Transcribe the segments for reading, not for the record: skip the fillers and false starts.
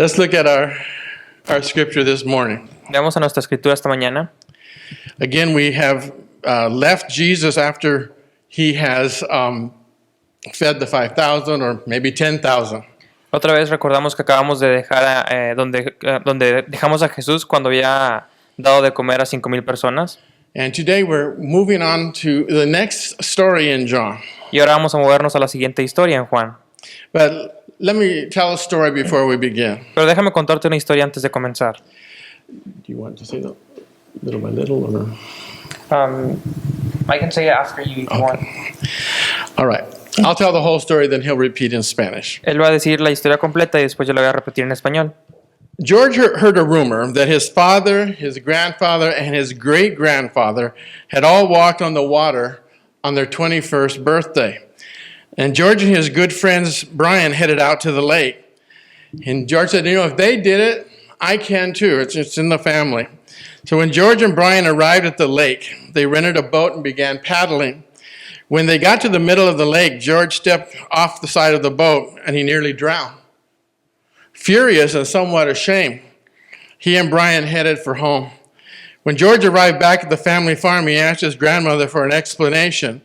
Let's look at our scripture this morning. Veamos a nuestra escritura esta mañana. Again, we have left Jesus after he has fed the 5,000 or maybe 10,000. Otra vez recordamos que acabamos de dejar donde dejamos a Jesús cuando había dado de comer a 5,000 personas. And today we're moving on to the next story in John. Y ahora vamos a movernos a la siguiente historia en Juan. But let me tell a story before we begin. Pero déjame contarte una historia antes de comenzar. Do you want to say that little by little or? I can say it after you if you want. All right. I'll tell the whole story, then he'll repeat in Spanish. Él va a decir la historia completa y después yo la voy a repetir en español. George heard a rumor that his father, his grandfather, and his great-grandfather had all walked on the water on their 21st birthday. And George and his good friends, Brian, headed out to the lake. And George said, if they did it, I can too. It's in the family. So when George and Brian arrived at the lake, they rented a boat and began paddling. When they got to the middle of the lake, George stepped off the side of the boat and he nearly drowned. Furious and somewhat ashamed, he and Brian headed for home. When George arrived back at the family farm, he asked his grandmother for an explanation.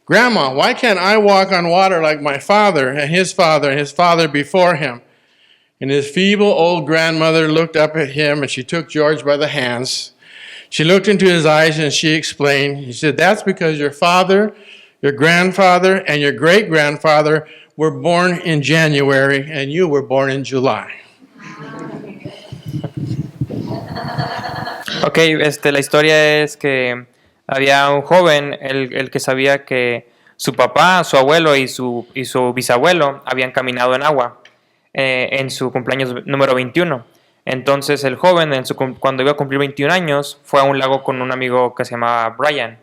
Grandma, why can't I walk on water like my father and his father before him? And his feeble old grandmother looked up at him and she took George by the hands. She looked into his eyes and she explained. She said, that's because your father, your grandfather, and your great-grandfather were born in January and you were born in July. Ok, la historia es que había un joven, el que sabía que su papá, su abuelo y su bisabuelo habían caminado en agua en su cumpleaños número 21. Entonces el joven, cuando iba a cumplir 21 años, fue a un lago con un amigo que se llamaba Brian.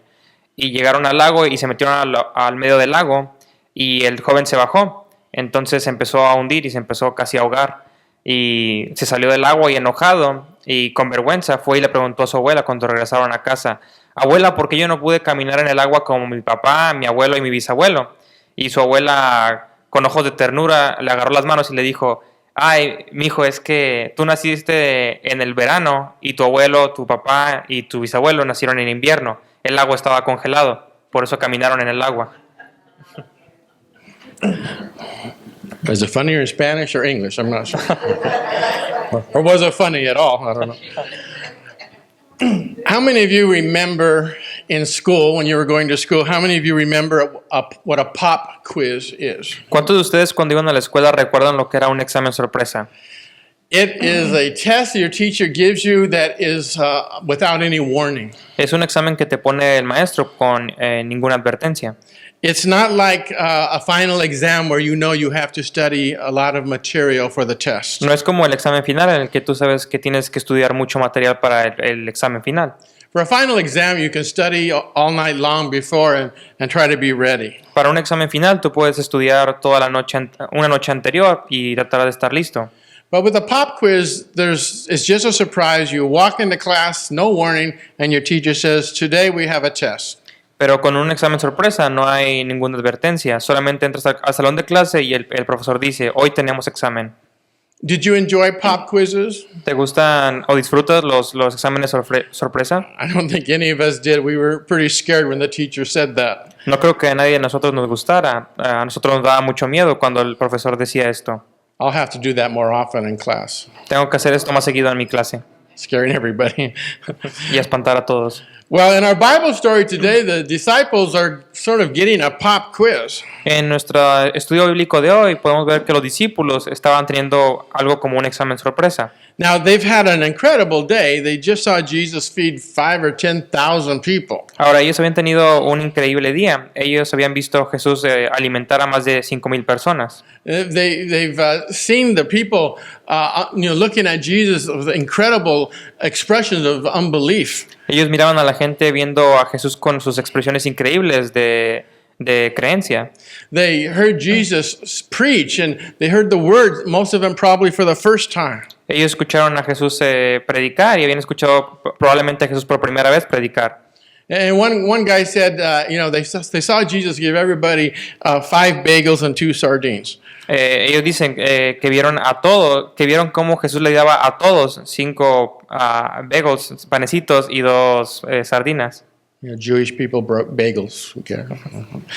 Y llegaron al lago y se metieron al medio del lago y el joven se bajó. Entonces se empezó a hundir y se empezó casi a ahogar. Y se salió del agua y enojado y con vergüenza fue y le preguntó a su abuela cuando regresaron a casa: abuela, ¿por qué yo no pude caminar en el agua como mi papá, mi abuelo y mi bisabuelo? Y su abuela, con ojos de ternura, le agarró las manos y le dijo: ay, mijo, es que tú naciste en el verano y tu abuelo, tu papá y tu bisabuelo nacieron en invierno. El agua estaba congelado, por eso caminaron en el agua. Was it funnier in Spanish or English? I'm not sure. Or was it funny at all? I don't know. How many of you remember in school, when you were going to school, how many of you remember what a pop quiz is? ¿Cuántos de ustedes cuando iban a la escuela recuerdan lo que era un examen sorpresa? It is a test your teacher gives you that is without any warning. Es un examen que te pone el maestro con ninguna advertencia. It's not like a final exam where you have to study a lot of material for the test. No es como el examen final en el que tú sabes que tienes que estudiar mucho material para el examen final. For a final exam, you can study all night long before and try to be ready. Para un examen final, tú puedes estudiar toda la noche, una noche anterior y tratar de estar listo. But with a pop quiz, it's just a surprise. You walk into class, no warning, and your teacher says, today we have a test. Pero con un examen sorpresa no hay ninguna advertencia. Solamente entras al salón de clase y el profesor dice, hoy tenemos examen. Did you enjoy pop quizzes? ¿Te gustan o disfrutas los exámenes sorpresa? I don't think any of us did. We were pretty scared when the teacher said that. No creo que a nadie de nosotros nos gustara. A nosotros nos daba mucho miedo cuando el profesor decía esto. I'll have to do that more often in class. Tengo que hacer esto más seguido en mi clase. Scaring everybody. Y espantar a todos. Well, in our Bible story today, the disciples are sort of getting a pop quiz. En nuestro estudio bíblico de hoy podemos ver que los discípulos estaban teniendo algo como un examen sorpresa. Now, they've had an incredible day. They just saw Jesus feed 5,000 or 10,000 people. Ahora, ellos habían tenido un increíble día. Ellos habían visto a Jesús alimentar a más de 5,000 personas. They've seen the people looking at Jesus with incredible expressions of unbelief. Ellos miraban a la gente viendo a Jesús con sus expresiones increíbles de creencia. They heard Jesus preach and they heard the word, most of them probably for the first time. Ellos escucharon a Jesús predicar y habían escuchado probablemente a Jesús por primera vez predicar. And one guy said, they saw Jesus give everybody 5 bagels and 2 sardines. Ellos dicen que vieron cómo Jesús le daba a todos 5 bagels, panecitos y 2 sardinas. Jewish people broke bagels. Okay.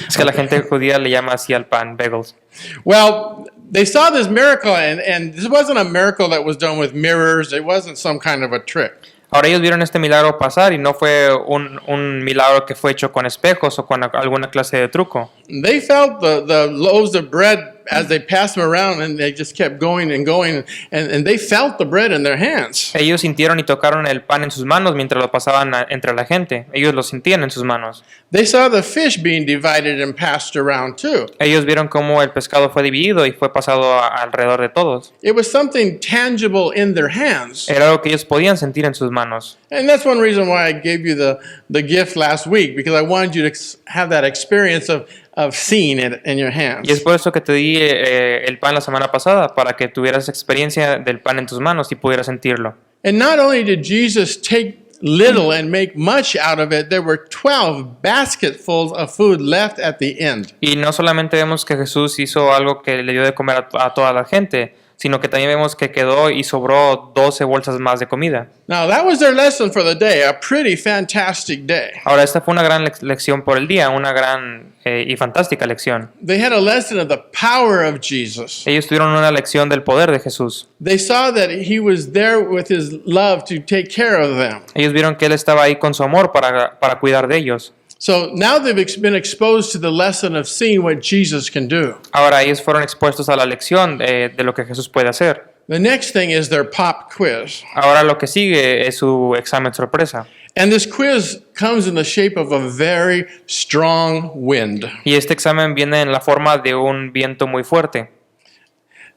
Es que la gente judía le llama así al pan, bagels. Well, they saw this miracle, and this wasn't a miracle that was done with mirrors. It wasn't some kind of a trick. Ahora ellos vieron este milagro pasar y no fue un milagro que fue hecho con espejos o con alguna clase de truco. They felt the loaves of bread as they passed them around, and they just kept going and going, and they felt the bread in their hands. Ellos sintieron y tocaron el pan en sus manos mientras lo pasaban entre la gente. Ellos lo sentían en sus manos. They saw the fish being divided and passed around too. Ellos vieron cómo el pescado fue dividido y fue pasado alrededor de todos. It was something tangible in their hands. Era algo que ellos podían sentir en sus manos. And that's one reason why I gave you the gift last week, because I wanted you to have that experience of seeing it in your hands. Y es por eso que te di el pan la semana pasada, para que tuvieras experiencia del pan en tus manos y pudieras sentirlo. And not only did Jesus take little and make much out of it, there were 12 basketfuls of food left at the end. Y no solamente vemos que Jesús hizo algo que le dio de comer a toda la gente, sino que también vemos que quedó y sobró 12 bolsas más de comida. Now, that was their lesson for the day, a pretty fantastic day. Ahora, esta fue una gran lección por el día, una gran y fantástica lección. They had a lesson of the power of Jesus. Ellos tuvieron una lección del poder de Jesús. They saw that he was there with his love to take care of them. Ellos vieron que Él estaba ahí con su amor para cuidar de ellos. So now they've been exposed to the lesson of seeing what Jesus can do. Ahora ellos fueron expuestos a la lección de lo que Jesús puede hacer. The next thing is their pop quiz. Ahora lo que sigue es su examen sorpresa. And this quiz comes in the shape of a very strong wind. Y este examen viene en la forma de un viento muy fuerte.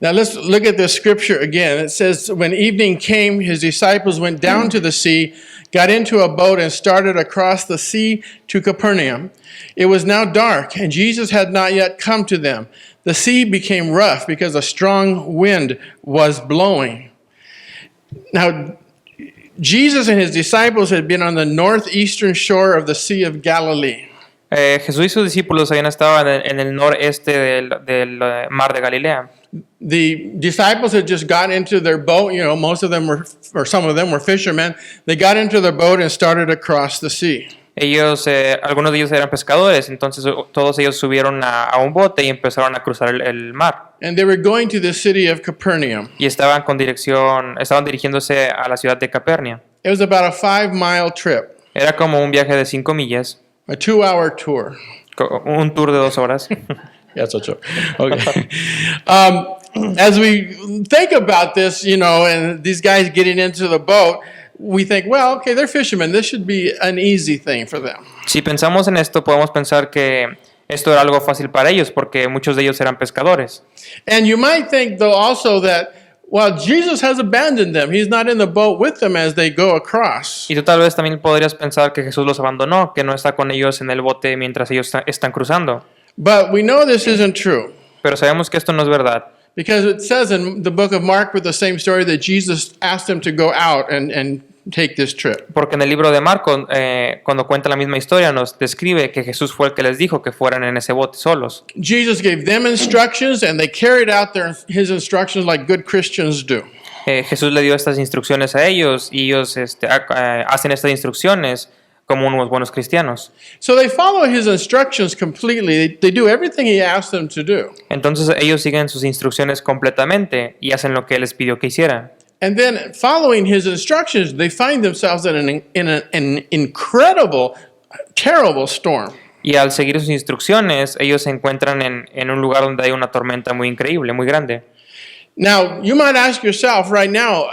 Now let's look at the scripture again. It says, when evening came, his disciples went down to the sea, got into a boat, and started across the sea to Capernaum. It was now dark, and Jesus had not yet come to them. The sea became rough because a strong wind was blowing. Now, Jesus and his disciples had been on the northeastern shore of the Sea of Galilee. Jesús y sus discípulos habían estado en el noreste del mar de Galilea. The disciples had just got into their boat. You know, most of them were, or some of them were fishermen. They got into their boat and started across the sea. Algunos de ellos eran pescadores, entonces todos ellos subieron a un bote y empezaron a cruzar el mar. And they were going to the city of Capernaum. Y estaban dirigiéndose a la ciudad de Capernia. It was about a 5-mile trip, Era como un viaje de 5 millas, a 2-hour tour. un tour de 2 horas. Yeah, that's a joke. Okay. As we think about this, you know, and these guys getting into the boat, we think, well, okay, they're fishermen. This should be an easy thing for them. Si pensamos en esto, podemos pensar que esto era algo fácil para ellos, porque muchos de ellos eran pescadores. And you might think, though, also that, well, Jesus has abandoned them. He's not in the boat with them as they go across. Y tú tal vez también podrías pensar que Jesús los abandonó, que no está con ellos en el bote mientras ellos están cruzando. But we know this isn't true, Pero sabemos que esto no es verdad, because it says in the book of Mark with the same story that Jesus asked them to go out and take this trip. porque en el libro de Marcos, cuando cuenta la misma historia, nos describe que Jesús fue el que les dijo que fueran en ese bote solos. Jesus gave them instructions, and they carried out his instructions like good Christians do. Jesús le dio estas instrucciones a ellos y ellos hacen estas instrucciones como unos buenos cristianos. So they follow his instructions completely. They do everything he asked them to do. Entonces ellos siguen sus instrucciones completamente y hacen lo que él les pidió que hicieran. And then following his instructions, they find themselves in an incredible, terrible storm. Y al seguir sus instrucciones, ellos se encuentran en un lugar donde hay una tormenta muy increíble, muy grande. Now, you might ask yourself right now,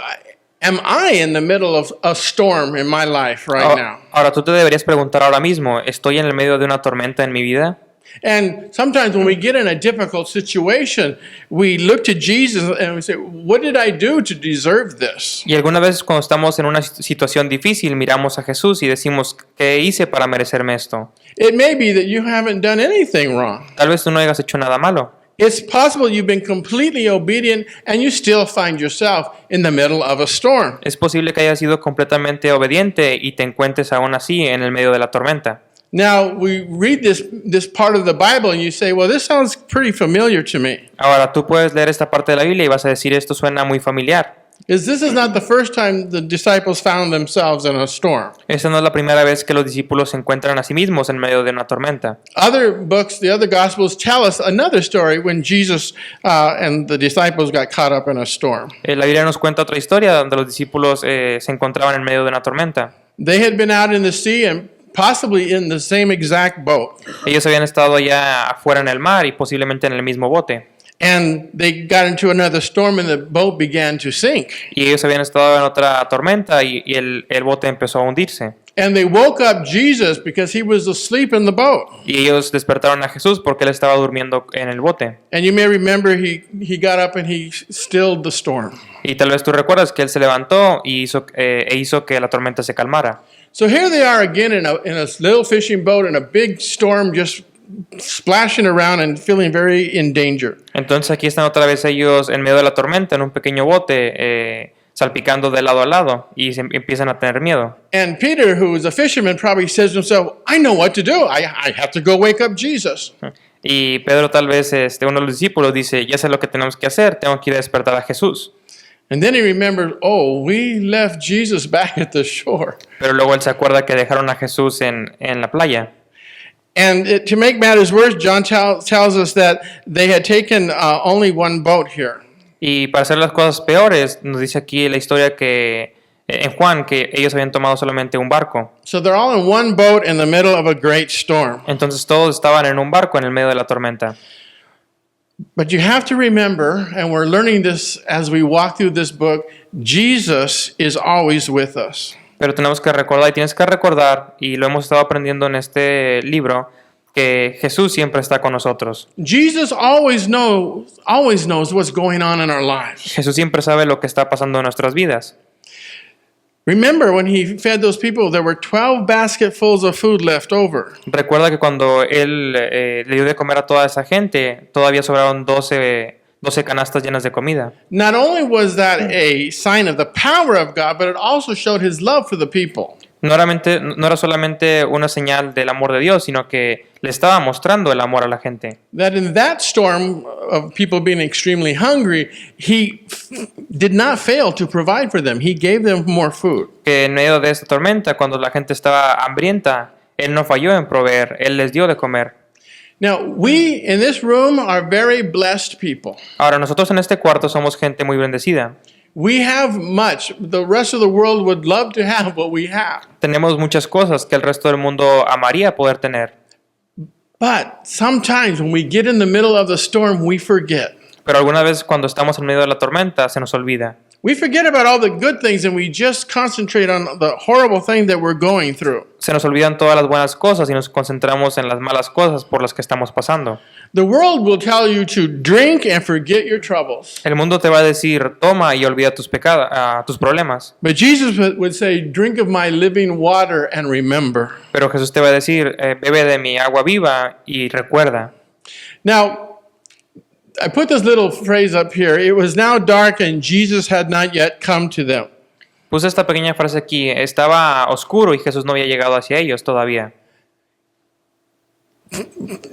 am I in the middle of a storm in my life right now? Ahora tú te deberías preguntar ahora mismo, ¿estoy en el medio de una tormenta en mi vida? And sometimes when we get in a difficult situation, we look to Jesus and we say, what did I do to deserve this? Y algunas veces cuando estamos en una situación difícil, miramos a Jesús y decimos, ¿qué hice para merecerme esto? It may be that you haven't done anything wrong. Tal vez tú no hayas hecho nada malo. It's possible you've been completely obedient and you still find yourself in the middle of a storm. Es posible que hayas sido completamente obediente y te encuentres aún así en el medio de la tormenta. Now, we read this part of the Bible and you say, well, this sounds pretty familiar to me. Ahora, tú puedes leer esta parte de la Biblia y vas a decir, esto suena muy familiar. Is this is not the first time the disciples found themselves in a storm. Esta no es la primera vez que los discípulos se encuentran a sí mismos en medio de una tormenta. Other books, the other Gospels tell us another story when Jesus and the disciples got caught up in a storm. La Biblia nos cuenta otra historia donde los discípulos se encontraban en medio de una tormenta. They had been out in the sea and possibly in the same exact boat. Ellos habían estado allá afuera en el mar y posiblemente en el mismo bote. And they got into another storm and the boat began to sink. Y ellos habían estado en otra tormenta y el bote empezó a hundirse. And they woke up Jesus because he was asleep in the boat. Y ellos despertaron a Jesús porque él estaba durmiendo en el bote. And you may remember he got up and he stilled the storm. Y tal vez tú recuerdas que él se levantó y hizo que la tormenta se calmara. So here they are again in a little fishing boat in a big storm, just splashing around and feeling very in danger. Entonces aquí están otra vez ellos en medio de la tormenta en un pequeño bote salpicando de lado a lado y empiezan a tener miedo. And Peter, who is a fisherman, probably says to himself, I know what to do. I have to go wake up Jesus. Y Pedro tal vez uno de los discípulos dice, ya sé lo que tenemos que hacer, tengo que ir a despertar a Jesús. And then he remembered, oh, we left Jesus back at the shore. Pero luego él se acuerda que dejaron a Jesús en la playa. And to make matters worse, John tells us that they had taken only one boat here. Y para hacer las cosas peores, nos dice aquí la historia que en Juan que ellos habían tomado solamente un barco. So they're all in one boat in the middle of a great storm. Entonces todos estaban en un barco en el medio de la tormenta. But you have to remember, and we're learning this as we walk through this book, Jesus is always with us. Pero tenemos que recordar y tienes que recordar, y lo hemos estado aprendiendo en este libro, que Jesús siempre está con nosotros. Jesus always knows what's going on in our lives. Jesús siempre sabe lo que está pasando en nuestras vidas. Remember when he fed those people, there were 12 basketfuls of food left over. Recuerda que cuando Él le dio de comer a toda esa gente, todavía sobraron 12 canastas llenas de comida. Not only was that a sign of the power of God, but it also showed his love for the people. No era solamente una señal del amor de Dios, sino que le estaba mostrando el amor a la gente. That in that storm of people being extremely hungry, he did not fail to provide for them. He gave them more food. Que en medio de esta tormenta, cuando la gente estaba hambrienta, Él no falló en proveer, Él les dio de comer. Now, we in this room are very blessed people. Ahora, nosotros en este cuarto somos gente muy bendecida. We have much. The rest of the world would love to have what we have. Tenemos muchas cosas que el resto del mundo amaría poder tener. But sometimes when we get in the middle of the storm, we forget. Pero alguna vez cuando estamos en medio de la tormenta se nos olvida. We forget about all the good things and we just concentrate on the horrible thing that we're going through. Se nos olvidan todas las buenas cosas y nos concentramos en las malas cosas por las que estamos pasando. The world will tell you to drink and forget your troubles. El mundo te va a decir, toma y olvida tus problemas. But Jesus would say, drink of my living water and remember. Pero Jesús te va a decir, bebe de mi agua viva y recuerda. Now, I put this little phrase up here. It was now dark and Jesus had not yet come to them. Puse esta pequeña frase aquí, estaba oscuro y Jesús no había llegado hacia ellos todavía.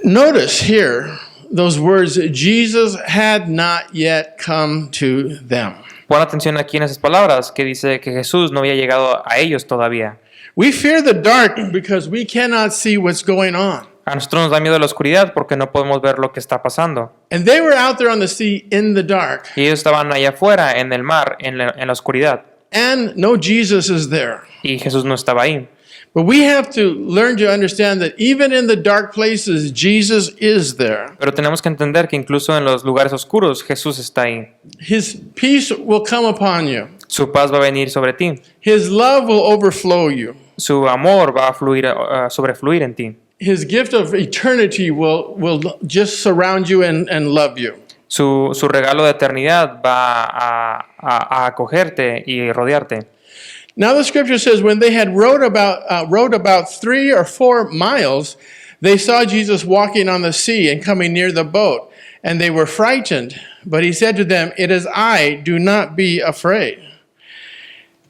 Notice here those words, Jesus had not yet come to them. Pon atención aquí en esas palabras que dice que Jesús no había llegado a ellos todavía. We fear the dark because we cannot see what's going on. A nosotros nos da miedo la oscuridad porque no podemos ver lo que está pasando. And they were out there on the sea in the dark. Y ellos estaban allá afuera en el mar, en la oscuridad. And no Jesus is there. Y Jesús no estaba ahí. But we have to learn to understand that even in the dark places, Jesus is there. Pero tenemos que entender que incluso en los lugares oscuros Jesús está ahí. His peace will come upon you. Su paz va a venir sobre ti. His love will overflow you. Su amor va a sobrefluir en ti. His gift of eternity will just surround you and love you. Su regalo de eternidad va a acogerte y rodearte. Now the scripture says when they had rowed about 3 or 4 miles, they saw Jesus walking on the sea and coming near the boat. and they were frightened. But he said to them, "It is I, do not be afraid."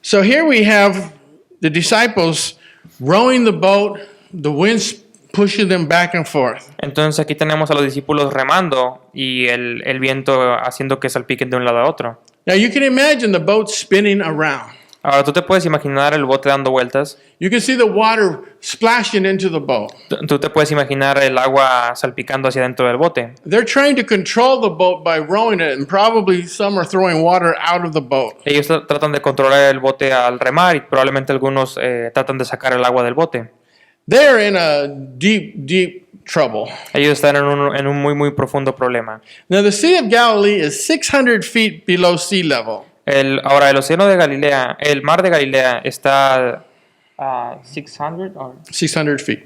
So here we have the disciples rowing the boat, the wind's pushing them back and forth. Entonces aquí tenemos a los discípulos remando y el viento haciendo que salpiquen de un lado a otro. Now you can imagine the boat spinning around. Ahora tú te puedes imaginar el bote dando vueltas. You can see the water splashing into the boat. Tú te puedes imaginar el agua salpicando hacia dentro del bote. They're trying to control the boat by rowing it, and probably some are throwing water out of the boat. Ellos tratan de controlar el bote al remar y probablemente algunos tratan de sacar el agua del bote. They're in a deep, deep trouble. Ellos están en un muy, muy profundo problema. Now, the Sea of Galilee is 600 feet below sea level. Ahora, el océano de Galilea, el mar de Galilea está a 600, 600 feet.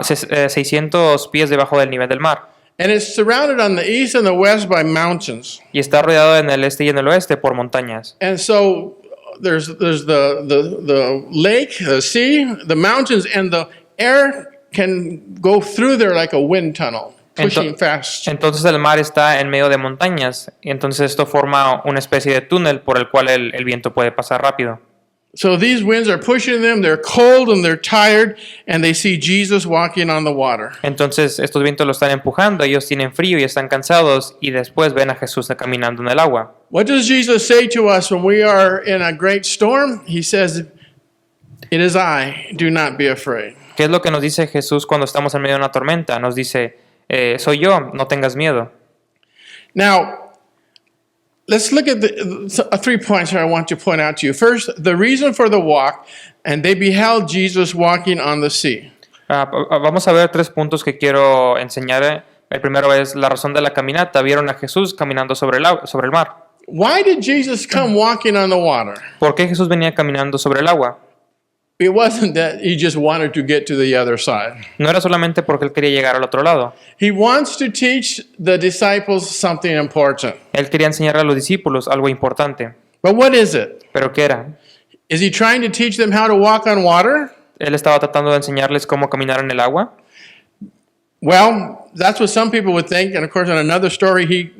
600 pies debajo del nivel del mar. And it's surrounded on the east and the west by mountains. Y está rodeado en el este y en el oeste por montañas. And so there's the lake, the sea, the mountains, and the air can go through there like a wind tunnel, pushing fast. Entonces el mar está en medio de montañas. Y entonces esto forma una especie de túnel por el cual el viento puede pasar rápido. So these winds are pushing them, they're cold and they're tired, and they see Jesus walking on the water. Entonces estos vientos lo están empujando, ellos tienen frío y están cansados y después ven a Jesús caminando en el agua. What does Jesus say to us when we are in a great storm? He says, "It is I, do not be afraid." ¿Qué es lo que nos dice Jesús cuando estamos en medio de una tormenta? Nos dice, soy yo, no tengas miedo. Now, let's look at the 3 points here I want to point out to you. First, the reason for the walk, and they beheld Jesus walking on the sea. Vamos a ver 3 puntos que quiero enseñar. El primero es la razón de la caminata. Vieron a Jesús caminando sobre el mar. Why did Jesus come walking on the water? ¿Por qué Jesús venía caminando sobre el agua? It wasn't that he just wanted to get to the other side. No era solamente porque él quería llegar al otro lado. He wants to teach the disciples something important. Él quería enseñarle a los discípulos algo importante. But what is it? ¿Pero qué era? Is he trying to teach them how to walk on water? Él estaba tratando de enseñarles cómo caminar en el agua. Well, that's what some people would think. And of course, in another story, he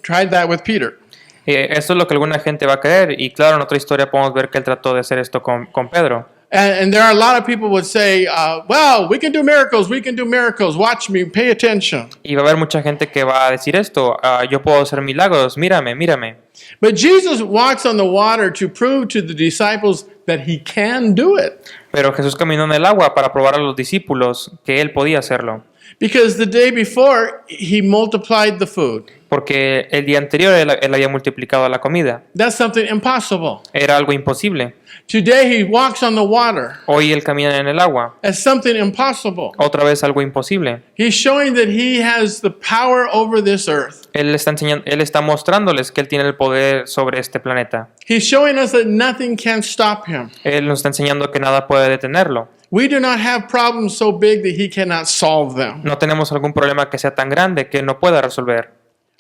tried that with Peter. Esto es lo que alguna gente va a creer. Y claro, en otra historia podemos ver que él trató de hacer esto con Pedro. And there are a lot of people would say, well, we can do miracles. Watch me, pay attention. Y va a haber mucha gente que va a decir esto. Yo puedo hacer milagros. Mírame. But Jesus walks on the water to prove to the disciples that he can do it. Pero Jesús caminó en el agua para probar a los discípulos que él podía hacerlo. Because the day before, he multiplied the food. Porque el día anterior él había multiplicado la comida. That's something impossible. Era algo imposible. Today, he walks on the water. Hoy él camina en el agua. That's something impossible. Otra vez algo imposible. He's showing that he has the power over this earth. Él está mostrándoles que él tiene el poder sobre este planeta. He's showing us that nothing can stop him. Él nos está enseñando que nada puede detenerlo. We do not have problems so big that he cannot solve them. No tenemos algún problema que sea tan grande que él no pueda resolver.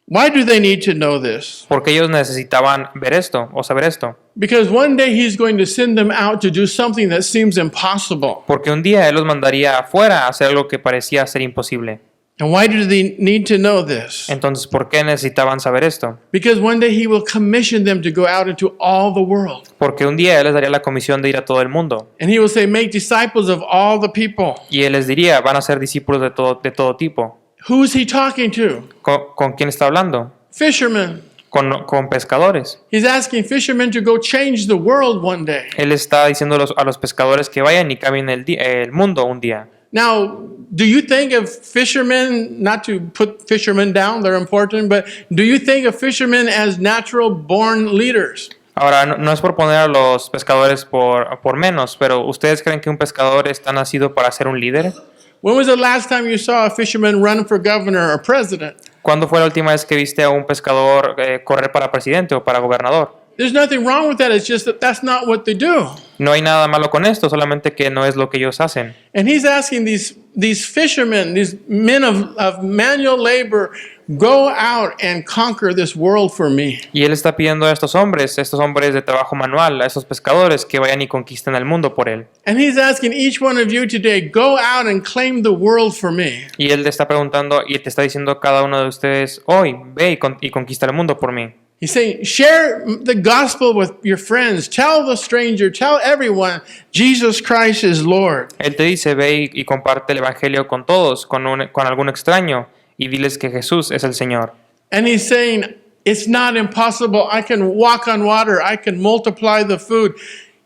Why do they need to know this? Porque ellos necesitaban ver esto o saber esto. Because one day he's going to send them out to do something that seems impossible. Porque un día él los mandaría afuera a hacer algo que parecía ser imposible. And why do they need to know this? Entonces, ¿por qué necesitaban saber esto? Because one day he will commission them to go out into all the world. Porque un día él les daría la comisión de ir a todo el mundo. And he will say, make disciples of all the people. Y él les diría, van a ser discípulos de todo tipo. Who is he talking to? ¿Con quién está hablando? Fishermen. Con pescadores. He's asking fishermen to go change the world one day. Él está diciendo a los pescadores que vayan y cambien el mundo un día. Now, do you think of fishermen, not to put fishermen down, they're important, but do you think of fishermen as natural born leaders? Ahora, no es por poner a los pescadores por menos, pero ¿ustedes creen que un pescador está nacido para ser un líder? When was the last time you saw a fisherman run for governor or president? ¿Cuándo fue la última vez que viste a un pescador correr para presidente o para gobernador? there's nothing wrong with that. It's just that that's not what they do. No hay nada malo con esto, solamente que no es lo que ellos hacen. And he's asking these fishermen, these men of manual labor, go out and conquer this world for me. Y él está pidiendo a estos hombres de trabajo manual, a estos pescadores, que vayan y conquisten el mundo por él. And he's asking each one of you today, go out and claim the world for me. Y él te está preguntando y te está diciendo a cada uno de ustedes, hoy, ve y conquista el mundo por mí. He's saying, share the gospel with your friends. Tell the stranger, tell everyone, Jesus Christ is Lord. Él te dice, ve y comparte el evangelio con todos, con algún extraño, y diles que Jesús es el Señor. And he's saying, it's not impossible. I can walk on water. I can multiply the food.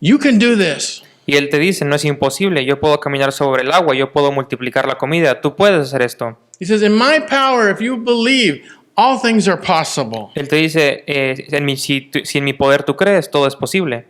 You can do this. Y él te dice, no es imposible, yo puedo caminar sobre el agua, yo puedo multiplicar la comida, tú puedes hacer esto. He says, in my power, if you believe, all things are possible. Él te dice, si en mi poder tú crees, todo es posible.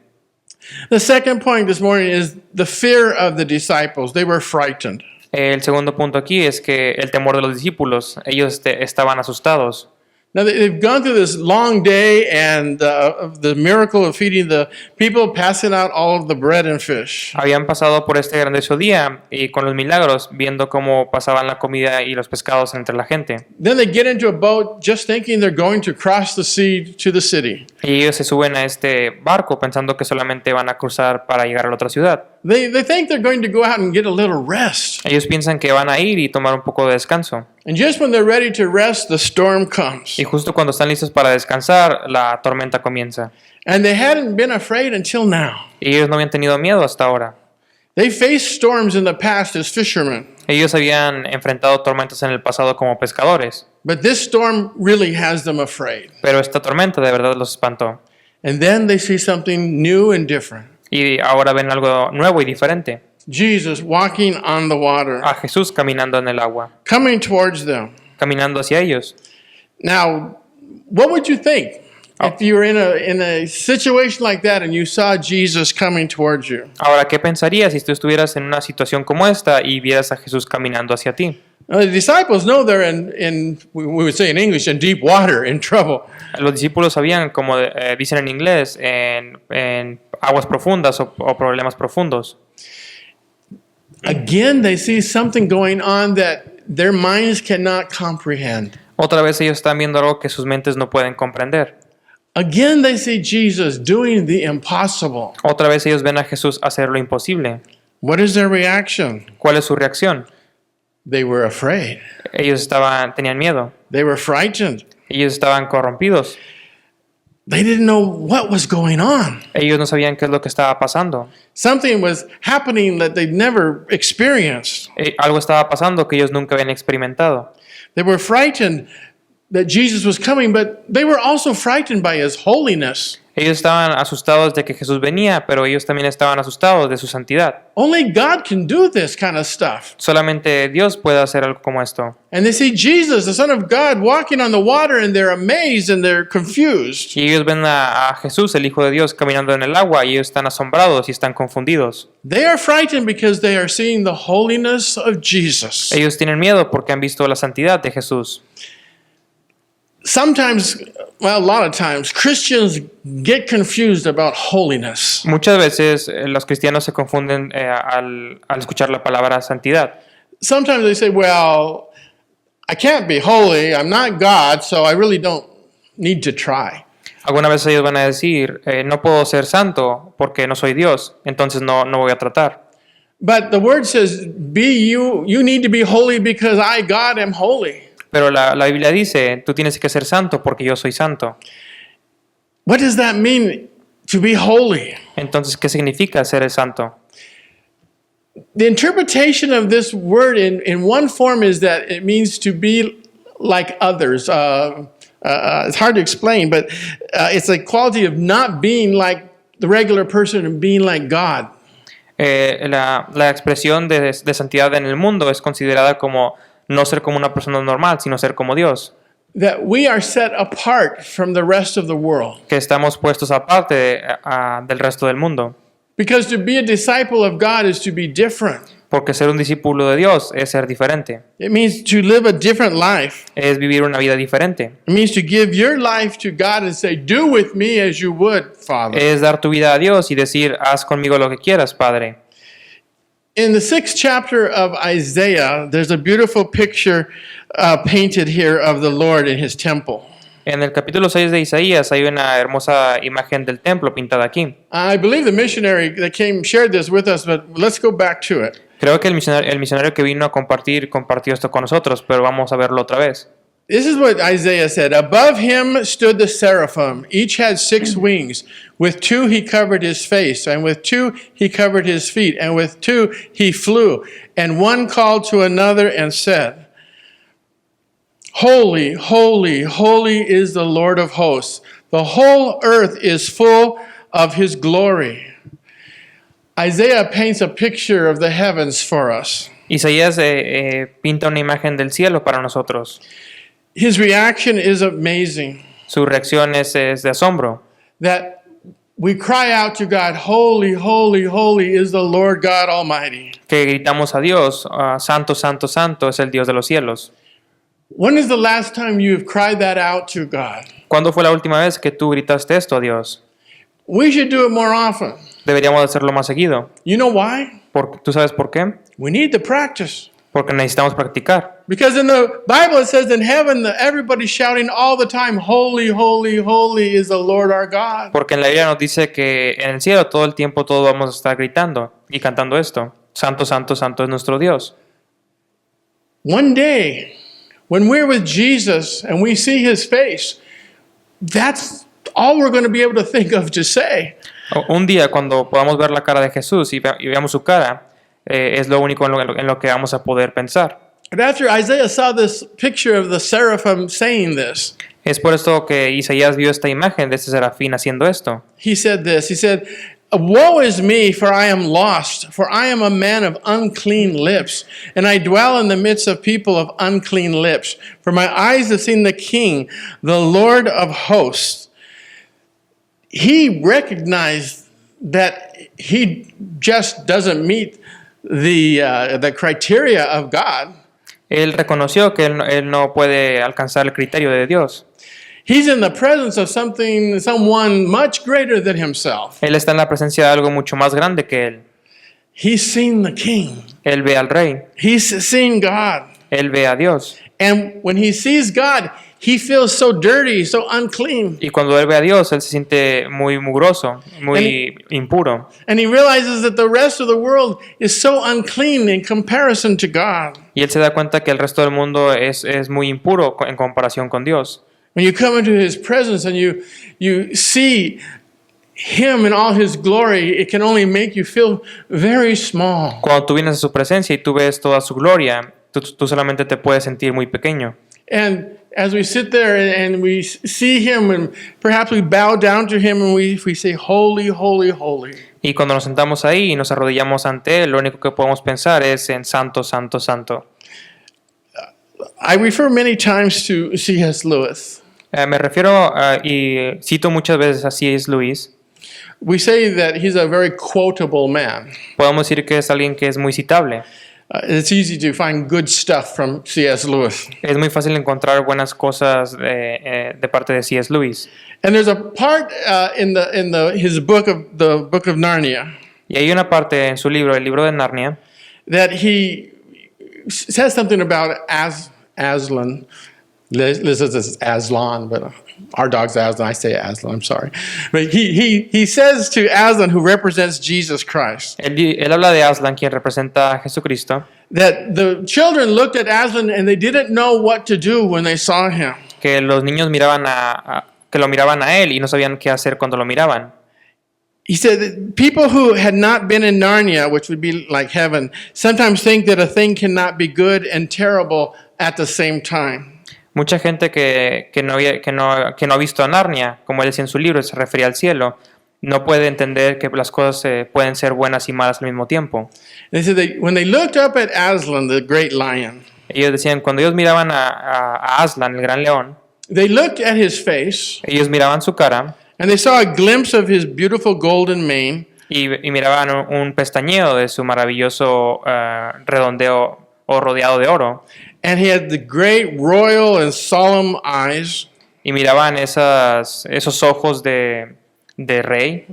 The second point this morning is the fear of the disciples. They were frightened. El segundo punto aquí es que el temor de los discípulos, ellos estaban asustados. Now, they've gone through this long day and the miracle of feeding the people, passing out all of the bread and fish. Habían pasado por este grandioso día y con los milagros, viendo cómo pasaban la comida y los pescados entre la gente. Then they get into a boat just thinking they're going to cross the sea to the city. Y ellos se suben a este barco pensando que solamente van a cruzar para llegar a la otra ciudad. They think they're going to go out and get a little rest. Ellos piensan que van a ir y tomar un poco de descanso. And just when they're ready to rest, the storm comes. Y justo cuando están listos para descansar, la tormenta comienza. And they hadn't been afraid until now. Y ellos no habían tenido miedo hasta ahora. They faced storms in the past as fishermen. Ellos habían enfrentado tormentas en el pasado como pescadores. But this storm really has them afraid. Pero esta tormenta de verdad los espantó. And then they see something new and different. Y ahora ven algo nuevo y diferente. Jesus walking on the water, A Jesús caminando en el agua, coming towards them. caminando hacia ellos. Now, what would you think if you were in a situation like that and you saw Jesus coming towards you? Ahora, ¿qué pensarías si tú estuvieras en una situación como esta y vieras a Jesús caminando hacia ti? Now, the disciples know they're we would say in English, in deep water, in trouble. Los discípulos sabían, como dicen en inglés, en aguas profundas o problemas profundos. Again, they see something going on that their minds cannot comprehend. Otra vez ellos están viendo algo que sus mentes no pueden comprender. Again, they see Jesus doing the impossible. Otra vez ellos ven a Jesús hacer lo imposible. What is their reaction? ¿Cuál es su reacción? They were afraid. Ellos tenían miedo. They were frightened. Ellos estaban corrompidos. They didn't know what was going on. Ellos no sabían qué es lo que estaba pasando. Something was happening that they'd never experienced. Algo estaba pasando que ellos nunca habían experimentado. They were frightened that Jesus was coming, but they were also frightened by his holiness. Ellos estaban asustados de que Jesús venía, pero ellos también estaban asustados de su santidad. Only God can do this kind of stuff. Solamente Dios puede hacer algo como esto. And they see Jesus, the Son of God, walking on the water, and they're amazed and they're confused. Y ellos ven a Jesús, el Hijo de Dios, caminando en el agua, y ellos están asombrados y están confundidos. They are frightened because they are seeing the holiness of Jesus. Ellos tienen miedo porque han visto la santidad de Jesús. Sometimes, well, a lot of times, Christians get confused about holiness. Muchas veces los cristianos se confunden al escuchar la palabra santidad. Sometimes they say, well, I can't be holy, I'm not God, so I really don't need to try. Algunas veces ellos van a decir, no puedo ser santo porque no soy Dios, entonces no voy a tratar. But the word says, you need to be holy because I, God, am holy. Pero la Biblia dice, tú tienes que ser santo porque yo soy santo. What does that mean, to be holy? Entonces, ¿qué significa ser el santo? The interpretation of this word in one form is that it means to be like others. It's hard to explain, but it's a quality of not being like the regular person and being like God. La expresión de santidad en el mundo es considerada como no ser como una persona normal, sino ser como Dios. That we are set apart from the rest of the world. Que estamos puestos aparte del resto del mundo. Because to be a disciple of God is to be different. porque ser un discípulo de Dios es ser diferente, It means to live a different life. es vivir una vida diferente, It means to give your life to God and say, do with me as you would, Father. es dar tu vida a Dios y decir, haz conmigo lo que quieras, Padre. In the 6th chapter of Isaiah, there's a beautiful picture painted here of the Lord in his temple. En el capítulo 6 de Isaías hay una hermosa imagen del templo pintada aquí. I believe the missionary that came shared this with us, but let's go back to it. Creo que el misionario que vino a compartió esto con nosotros, pero vamos a verlo otra vez. This is what Isaiah said. Above him stood the seraphim. Each had 6 wings. With 2 he covered his face, and with 2 he covered his feet, and with 2 he flew. And one called to another and said, Holy, holy, holy is the Lord of hosts. The whole earth is full of his glory. Isaiah paints a picture of the heavens for us. Isaías pinta una imagen del cielo para nosotros. His reaction is amazing. Su reacción es de asombro. That we cry out to God, Holy, holy, holy is the Lord God Almighty. Que gritamos a Dios, Santo, Santo, Santo es el Dios de los cielos. When is the last time you've cried that out to God? ¿Cuándo fue la última vez que tú gritaste esto a Dios? We should do it more often. Deberíamos hacerlo más seguido. You know why? ¿Tú sabes por qué? We need to practice. Porque necesitamos practicar. Because in the Bible it says in heaven everybody's shouting all the time, Holy, holy, holy is the Lord our God. Porque en la Biblia nos dice que en el cielo todo el tiempo todos vamos a estar gritando y cantando esto. Santo, Santo, Santo es nuestro Dios. One day, when we're with Jesus and we see his face, that's all we're going to be able to think of to say. Un día cuando podamos ver la cara de Jesús y veamos su cara, es lo único en lo que vamos a poder pensar. And after Isaiah saw this picture of the seraphim saying this, Es por esto que Isaías vio esta imagen de este serafín haciendo esto. he said this. He said, Woe is me, for I am lost, for I am a man of unclean lips, and I dwell in the midst of people of unclean lips. For my eyes have seen the King, the Lord of hosts. He recognized that he just doesn't meet the criteria of God. Él reconoció que él no puede alcanzar el criterio de Dios. He's in the presence of someone much greater than himself. Él está en la presencia de algo mucho más grande que él. He's seen the King. Él ve al Rey. He's seen God. Él ve a Dios. And when he sees God, he feels so dirty, so unclean. Y cuando él ve a Dios, él se siente muy mugroso, muy impuro. And he realizes that the rest of the world is so unclean in comparison to God. Y él se da cuenta que el resto del mundo es muy impuro en comparación con Dios. When you come into his presence and you see him in all his glory, it can only make you feel very small. Cuando tú vienes a su presencia y tú ves toda su gloria, tú solamente te puedes sentir muy pequeño. And as we sit there and we see him and perhaps we bow down to him and we say, Holy, holy, holy. Y cuando nos sentamos ahí y nos arrodillamos ante él, lo único que podemos pensar es en Santo, Santo, Santo. I refer many times to C.S. Lewis. Me refiero y cito muchas veces a C.S. Lewis. We say that he's a very quotable man. Podemos decir que es alguien que es muy citable. It's easy to find good stuff from C.S. Lewis. Es muy fácil encontrar buenas cosas de parte de C.S. Lewis. And there's a part in his book of the Book of Narnia Y hay una parte en su libro, el libro de Narnia, that he says something about Aslan. Liz says Aslan, but our dog's Aslan. I say Aslan. I'm sorry, but he says to Aslan, who represents Jesus Christ, él habla de Aslan, quien representa a Jesucristo, that the children looked at Aslan and they didn't know what to do when they saw him. que los niños que lo miraban a él y no sabían qué hacer cuando lo miraban. He said that people who had not been in Narnia, which would be like heaven, sometimes think that a thing cannot be good and terrible at the same time. Mucha gente que no ha visto a Narnia, como él decía en su libro, se refería al cielo, no puede entender que las cosas pueden ser buenas y malas al mismo tiempo. They said that when they looked up at Aslan, the great lion, Ellos decían, cuando ellos miraban a Aslan, el gran león, they looked at his face ellos miraban su cara and they saw a glimpse of his beautiful golden mane. y miraban un pestañeo de su maravilloso redondeo o rodeado de oro. And he had the great royal and solemn eyes. Y miraban esos ojos de rey.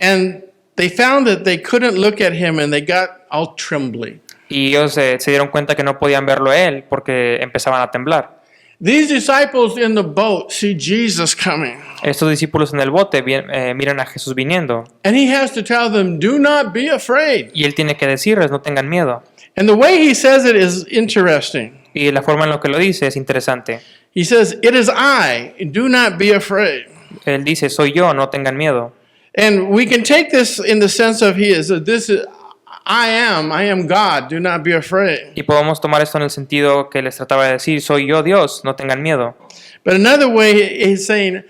And they found that they couldn't look at him and they got all trembly. Y ellos se dieron cuenta que no podían verlo a él porque empezaban a temblar. These disciples in the boat see Jesus coming. Estos discípulos en el bote miran a Jesús viniendo. And he has to tell them, do not be afraid. Y él tiene que decirles, no tengan miedo. And the way he says it is interesting. Y la forma en la que lo dice es interesante. He says, it is I, do not be afraid. Él dice, soy yo, no tengan miedo. And we can take this in the sense of I am God, do not be afraid. Y podemos tomar esto en el sentido que les trataba de decir, soy yo Dios, no tengan miedo. But another way he's saying,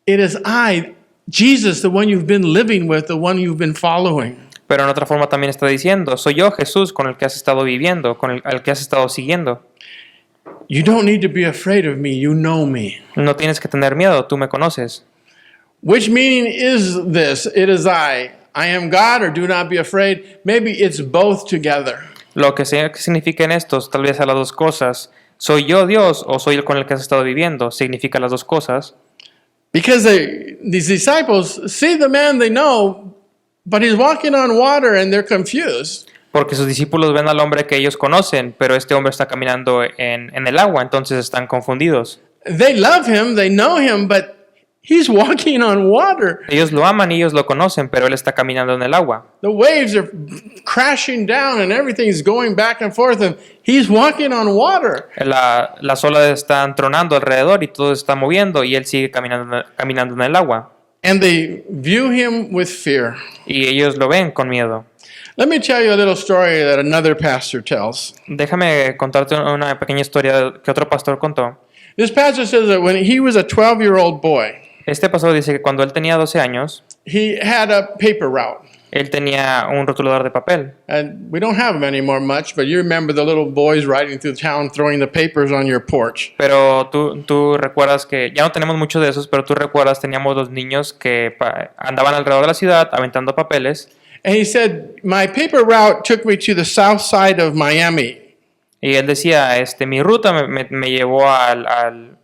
it is I, Jesus, the one you've been living with, the one you've been following. Pero en otra forma también está diciendo, soy yo Jesús con el que has estado viviendo, al que has estado siguiendo. You don't need to be afraid of me, you know me. No tienes que tener miedo, tú me conoces. Which meaning is this? It is I am God, or do not be afraid. Maybe it's both together. Lo que significa en estos, tal vez a las dos cosas. ¿Soy yo Dios o soy el con el que has estado viviendo? Significa las dos cosas. Because these disciples see the man they know, but he's walking on water and they're confused. Porque sus discípulos ven al hombre que ellos conocen, pero este hombre está caminando en el agua, entonces están confundidos. They love him, they know him, but he's walking on water. Ellos lo aman y ellos lo conocen, pero él está caminando en el agua. The waves are crashing down and everything's going back and forth, and he's walking on water. Las olas están tronando alrededor y todo se está moviendo y él sigue caminando en el agua. And they view him with fear. Y ellos lo ven con miedo. Let me tell you a little story that another pastor tells. Déjame contarte una pequeña historia que otro pastor contó. This pastor says that when he was a 12-year-old boy, Este pastor dice que cuando él tenía 12 años, he had a paper route. él tenía un rotulador de papel. And we don't have them anymore much, but you remember the little boys riding through town throwing the papers on your porch. Pero tú recuerdas que, ya no tenemos muchos de esos, pero tú recuerdas, teníamos los niños que andaban alrededor de la ciudad aventando papeles. And he said, my paper route took me to the south side of Miami. Y él decía, mi ruta me llevó al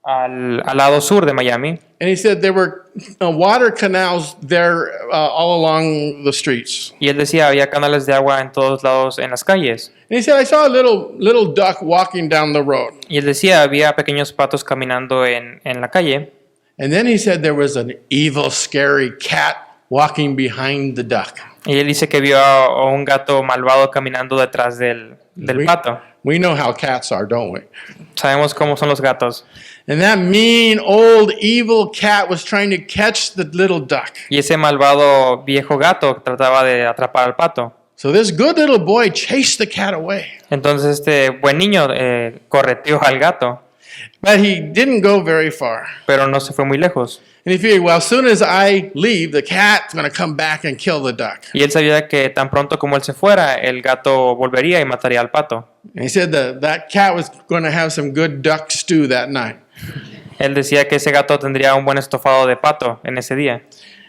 lado sur de Miami. And he said there were water canals there all along the streets. Y él decía, había canales de agua en todos lados en las calles. And he said, I saw a little duck walking down the road. Y él decía, había pequeños patos caminando en la calle. And then he said there was an evil, scary cat walking behind the duck. Y él dice que vio a un gato malvado caminando detrás del pato. We know how cats are, don't we? Sabemos cómo son los gatos. And that mean, old, evil cat was trying to catch the little duck. Y ese malvado viejo gato trataba de atrapar al pato. So this good little boy chased the cat away. Entonces este buen niño correteó al gato, But he didn't go very far. pero no se fue muy lejos. And he figured, well, as soon as I leave, the cat's going to come back and kill the duck. Y él sabía que tan pronto como él se fuera, el gato volvería y mataría al pato. And he said that cat was going to have some good duck stew that night. Él decía que ese gato tendría un buen estofado de pato en ese día.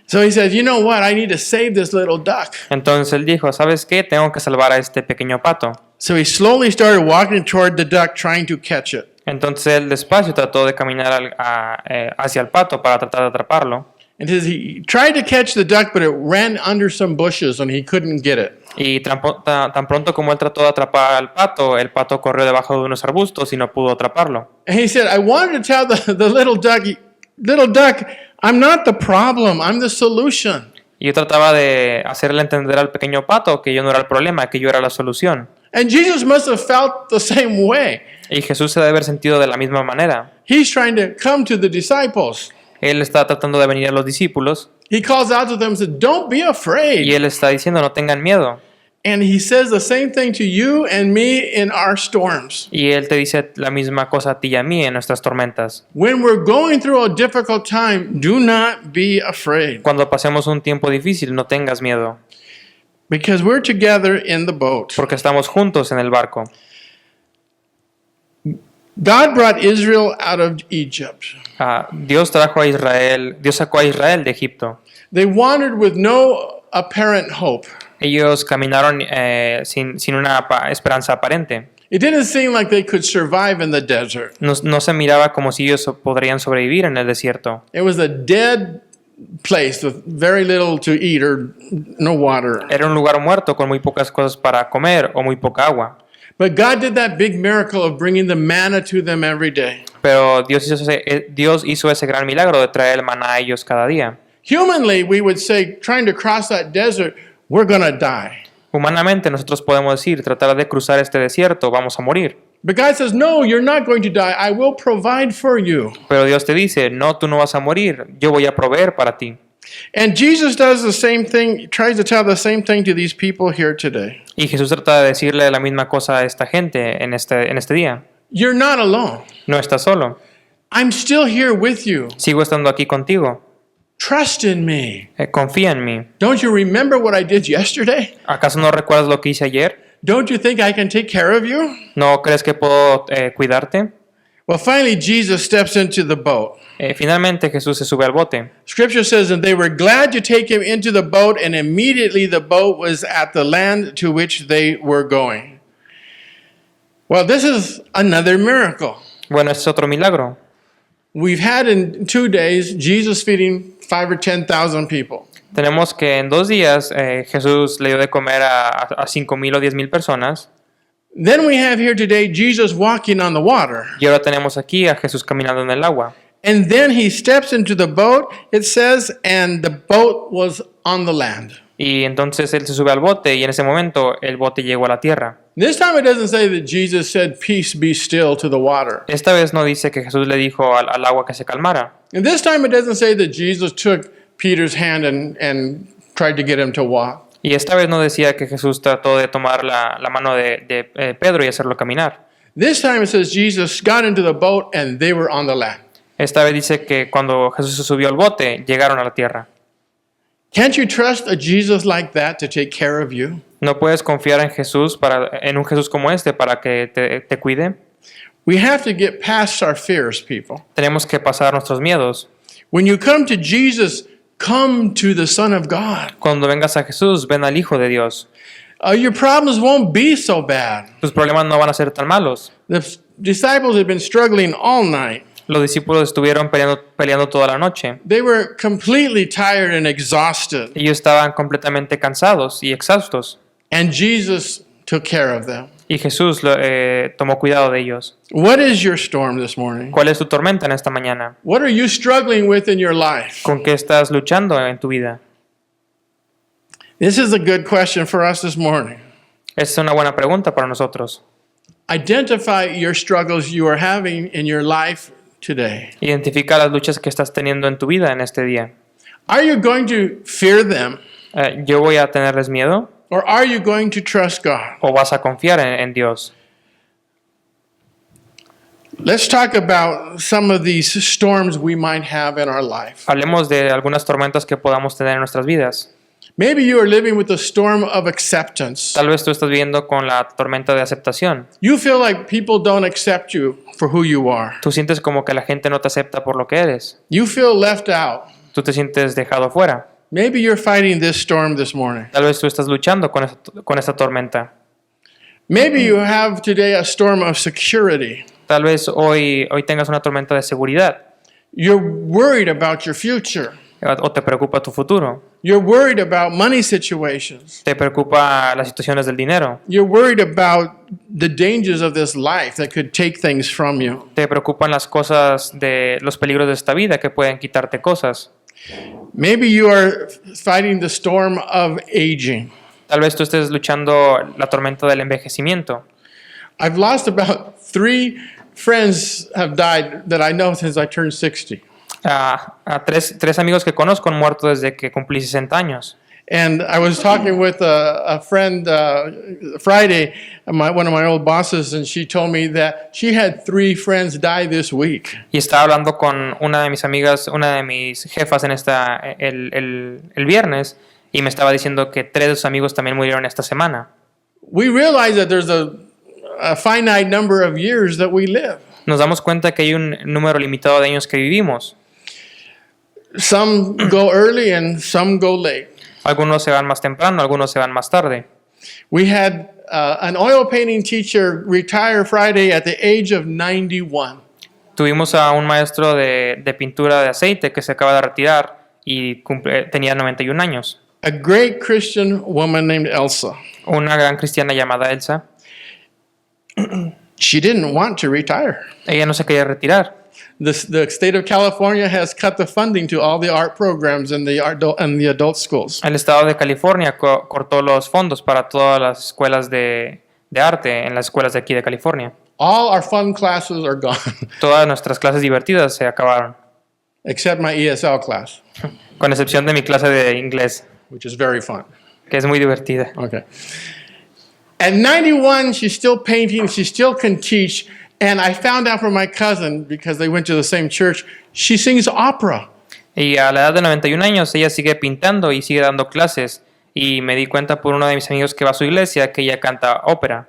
So he said, you know what? I need to save this little duck. Entonces él dijo, ¿sabes qué? Tengo que salvar a este pequeño pato. So he slowly started walking toward the duck, trying to catch it. Entonces él despacio trató de caminar hacia el pato para tratar de atraparlo. And he tried to catch the duck, but it ran under some bushes and he couldn't get it. Y tan pronto como él trató de atrapar al pato, el pato corrió debajo de unos arbustos y no pudo atraparlo. And he said, I wanted to tell the little duck, I'm not the problem, I'm the solution. Y yo trataba de hacerle entender al pequeño pato que yo no era el problema, que yo era la solución. And Jesus must have felt the same way. Y Jesús se debe haber sentido de la misma manera. He's trying to come to the disciples. Él está tratando de venir a los discípulos He calls out to them and says, don't be y afraid. él está diciendo, no tengan miedo. And he says the same thing to you and me in our storms. Y él te dice la misma cosa a ti y a mí en nuestras tormentas. When we're going through a difficult time, do not be afraid. Cuando pasemos un tiempo difícil, no tengas miedo, Because we're together in the boat. porque estamos juntos en el barco. God brought Israel out of Egypt. Dios sacó a Israel de Egipto. They wandered with no apparent hope. Ellos caminaron sin una esperanza aparente. It didn't seem like they could survive in the desert. No se miraba como si ellos podrían sobrevivir en el desierto. It was a dead place with very little to eat or no water. Era un lugar muerto con muy pocas cosas para comer o muy poca agua. But God did that big miracle of bringing the manna to them every day. Pero Dios hizo ese gran milagro de traer el maná a ellos cada día. Humanly, we would say, trying to cross that desert, we're going to die. Humanamente nosotros podemos decir, tratar de cruzar este desierto, vamos a morir. But God says, no, you're not going to die. I will provide for you. Pero Dios te dice, no, tú no vas a morir, yo voy a proveer para ti. And Jesus does the same thing, tries to tell the same thing to these people here today. Y Jesús trata de decirle la misma cosa a esta gente en este día. You're not alone. No estás solo, I'm still here with you. sigo estando aquí contigo. Trust in me. Confía en mí. Don't you remember what I did yesterday? ¿Acaso no recuerdas lo que hice ayer? Don't you think I can take care of you? ¿No crees que puedo cuidarte? Well, finally, Jesus steps into the boat. Finalmente Jesús se sube al bote. Scripture says, and they were glad to take him into the boat, and immediately the boat was at the land to which they were going. Well, this is another miracle. Bueno, este es otro milagro. We've had in 2 days Jesus feeding 5,000 or 10,000 people. Tenemos que en 2 días Jesús le dio de comer a 5,000 o 10,000 personas. Then we have here today Jesus walking on the water. Y ahora tenemos aquí a Jesús caminando en el agua. And then he steps into the boat, it says, and the boat was on the land. Y entonces él se sube al bote y en ese momento el bote llegó a la tierra. This time it doesn't say that Jesus said, peace be still to the water. Esta vez no dice que Jesús le dijo al agua que se calmara. And this time it doesn't say that Jesus took Peter's hand and tried to get him to walk. Y esta vez no decía que Jesús trató de tomar la mano de Pedro y hacerlo caminar. This time it says Jesus got into the boat and they were on the land. Esta vez dice que cuando Jesús se subió al bote, llegaron a la tierra. Can't you trust a Jesus like that to take care of you? ¿No puedes confiar en Jesús, en un Jesús como este, para que te cuide? We have to get past our fears, people. Tenemos que pasar nuestros miedos. When you come to Jesus, come to the Son of God. Cuando vengas a Jesús, ven al Hijo de Dios. Your problems won't be so bad. Tus problemas no van a ser tan malos. The disciples had been struggling all night. Los discípulos estuvieron peleando toda la noche. They were completely tired and exhausted. Ellos estaban completamente cansados y exhaustos. And Jesus took care of them. Y Jesús tomó cuidado de ellos. What is your storm this morning? ¿Cuál es tu tormenta en esta mañana? What are you struggling with in your life? ¿Con qué estás luchando en tu vida? This is a good question for us this morning. Esta es una buena pregunta para nosotros. Identify your struggles you are having in your life today. Identifica las luchas que estás teniendo en tu vida en este día. Are you going to fear them? ¿Yo voy a tenerles miedo? Or are you going to trust God? ¿O vas a confiar en Dios? Let's talk about some of these storms we might have in our life. Hablemos de algunas tormentas que podamos tener en nuestras vidas. Maybe you are living with the storm of acceptance. Tal vez tú estás viviendo con la tormenta de aceptación. You feel like people don't accept you for who you are. Tú sientes como que la gente no te acepta por lo que eres. You feel left out. Tú te sientes dejado fuera. Maybe you're fighting this storm this morning. Tal vez tú estás luchando con esta tormenta. Maybe you have today a storm of security. Tal vez hoy tengas una tormenta de seguridad. You're worried about your future. O te preocupa tu futuro. You're worried about money situations. Te preocupa las situaciones del dinero. You're worried about the dangers of this life that could take things from you. Te preocupan las cosas de los peligros de esta vida que pueden quitarte cosas. Maybe you are fighting the storm of aging. Tal vez tú estés luchando la tormenta del envejecimiento. I've lost about 3 friends have died that I know since I turned 60. A tres amigos que conozco han muerto desde que cumplí 60 años. And I was talking with a friend Friday, one of my old bosses, and she told me that she had 3 friends die this week. Y estaba hablando con una de mis amigas, una de mis jefas el viernes, y me estaba diciendo que 3 de sus amigos también murieron esta semana. We realize that there's a finite number of years that we live. Nos damos cuenta que hay un número limitado de años que vivimos. Some go early and some go late. Algunos se van más temprano, algunos se van más tarde. We had an oil painting teacher retire Friday at the age of 91. Tuvimos a un maestro de pintura de aceite que se acaba de retirar y tenía 91 años. A great Christian woman named Elsa. Una gran cristiana llamada Elsa. She didn't want to retire. Ella no se quería retirar. The state of California has cut the funding to all the art programs in the adult schools. El estado de California cortó los fondos para todas las escuelas de arte en las escuelas de aquí de California. All our fun classes are gone, Todas nuestras clases divertidas se acabaron, except my ESL class, con excepción de mi clase de inglés, which is very fun. que es muy divertida. Okay. At 91, she's still painting, she still can teach, and I found out from my cousin, because they went to the same church, she sings opera. Y a la edad de 91 años ella sigue pintando y sigue dando clases. Y me di cuenta por uno de mis amigos que va a su iglesia que ella canta ópera.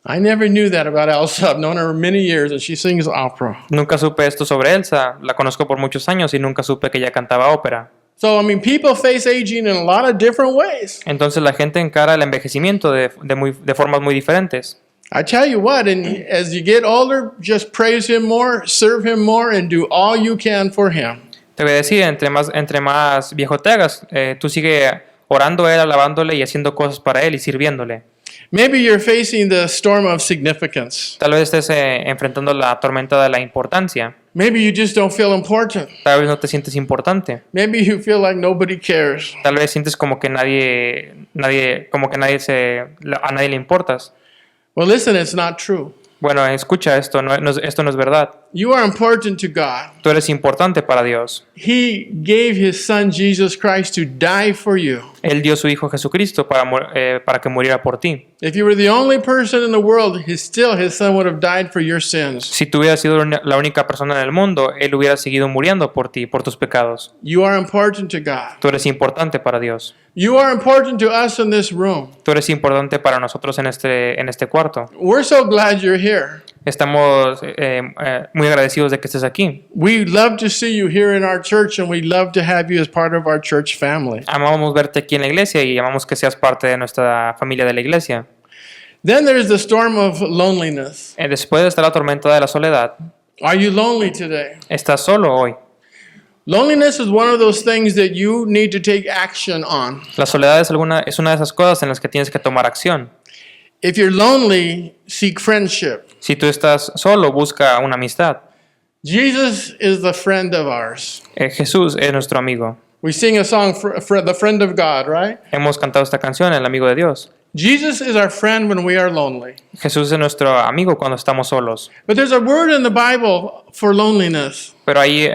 I never knew that about Elsa. I've known her many years, and she sings opera. Nunca supe esto sobre Elsa, la conozco por muchos años y nunca supe que ella cantaba ópera. So, I mean, people face aging in a lot of different ways. Entonces la gente encara el envejecimiento de formas muy diferentes. I tell you what, and as you get older, just praise him more, serve him more, and do all you can for him. Te voy a decir, entre más viejo te hagas, tú sigue orando a él, alabándole y haciendo cosas para él y sirviéndole. Maybe you're facing the storm of significance. Tal vez estés enfrentando la tormenta de la importancia. Maybe you just don't feel important. Tal vez no te sientes importante. Maybe you feel like nobody cares. Tal vez sientes como que a nadie le importas. Well, listen, it's not true. Bueno, escucha esto, esto no es verdad. You are important to God. Tú eres importante para Dios. He gave his son Jesus Christ to die for you. Él dio a su Hijo Jesucristo para que muriera por ti. If you were the only person in the world, his son would have died for your sins. Si tú hubieras sido la única persona en el mundo, Él hubiera seguido muriendo por ti, por tus pecados. You are important to God. Tú eres importante para Dios. You are important to us in this room. Tú eres importante para nosotros en este cuarto. We're so glad you're here. Estamos muy agradecidos de que estés aquí. We love to see you here in our church, and we love to have you as part of our church family. Amamos verte aquí en la iglesia y amamos que seas parte de nuestra familia de la iglesia. Then there's the storm of loneliness. Después está la tormenta de la soledad. Are you lonely today? ¿Estás solo hoy? Loneliness is one of those things that you need to take action on. La soledad es una de esas cosas en las que tienes que tomar acción. If you're lonely, seek friendship. Si tú estás solo, busca una amistad. Jesus is the friend of ours. Jesús es nuestro amigo. We sing a song, the friend of God, right? Hemos cantado esta canción, el amigo de Dios. Jesus is our friend when we are lonely. Jesús es nuestro amigo cuando estamos solos. But there's a word in the Bible for loneliness. Pero hay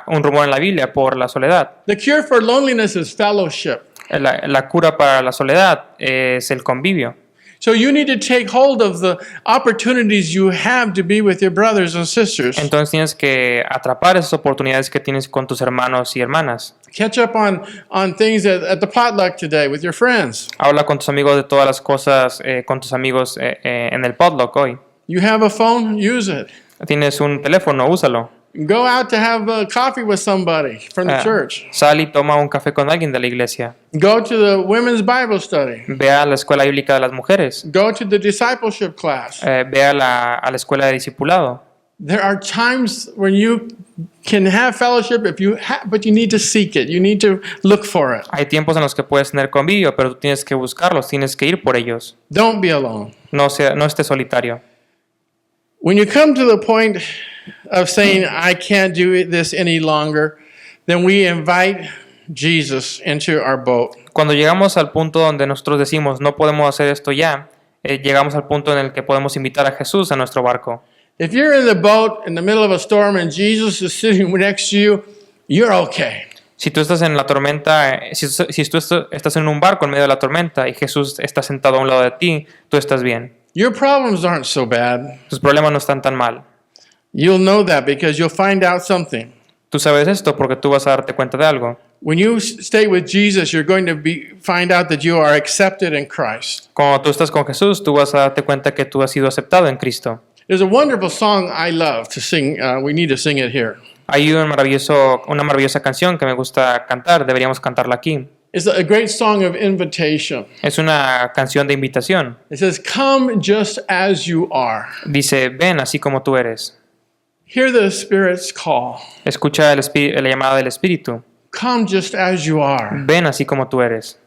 un rumor en la Biblia por la soledad. The cure for loneliness is fellowship. La cura para la soledad es el convivio. So you need to take hold of the opportunities you have to be with your brothers and sisters. Entonces tienes que atrapar esas oportunidades que tienes con tus hermanos y hermanas. Catch up on things at the potluck today with your friends. Habla con tus amigos de todas las cosas, con tus amigos en el potluck hoy. You have a phone? Use it. Tienes un teléfono, úsalo. Go out to have coffee with somebody from the church. Sal y toma un café con alguien de la iglesia. Go to the women's Bible study. Ve a la escuela bíblica de las mujeres. Go to the discipleship class. Ve a la escuela de discipulado. There are times when you can have fellowship but you need to seek it. You need to look for it. Hay tiempos en los que puedes tener convivio, pero tú tienes que buscarlos, tienes que ir por ellos. Don't be alone. No estés solitario. When you come to the point of saying, I can't do this any longer, then we invite Jesus into our boat. Cuando llegamos al punto donde nosotros decimos, no podemos hacer esto ya, llegamos al punto en el que podemos invitar a Jesús a nuestro barco. If you're in the boat in the middle of a storm and Jesus is sitting next to you, you're okay. Si tú estás en la tormenta, si tú estás en un barco en medio de la tormenta y Jesús está sentado a un lado de ti, tú estás bien. Your problems aren't so bad. Tus problemas no están tan mal. You'll know that because you'll find out something. Tú sabes esto porque tú vas a darte cuenta de algo. When you stay with Jesus, you're going to find out that you are accepted in Christ. Cuando tú estás con Jesús, tú vas a darte cuenta que tú has sido aceptado en Cristo. There's a wonderful song I love to sing. We need to sing it here. Hay una maravillosa canción que me gusta cantar, deberíamos cantarla aquí. It's a great song of invitation. Es una canción de invitación. It says, "Come just as you are." Dice, ven así como tú eres. Hear the Spirit's call. Escucha la llamada del Espíritu. Come just as you are. Ven así como tú eres.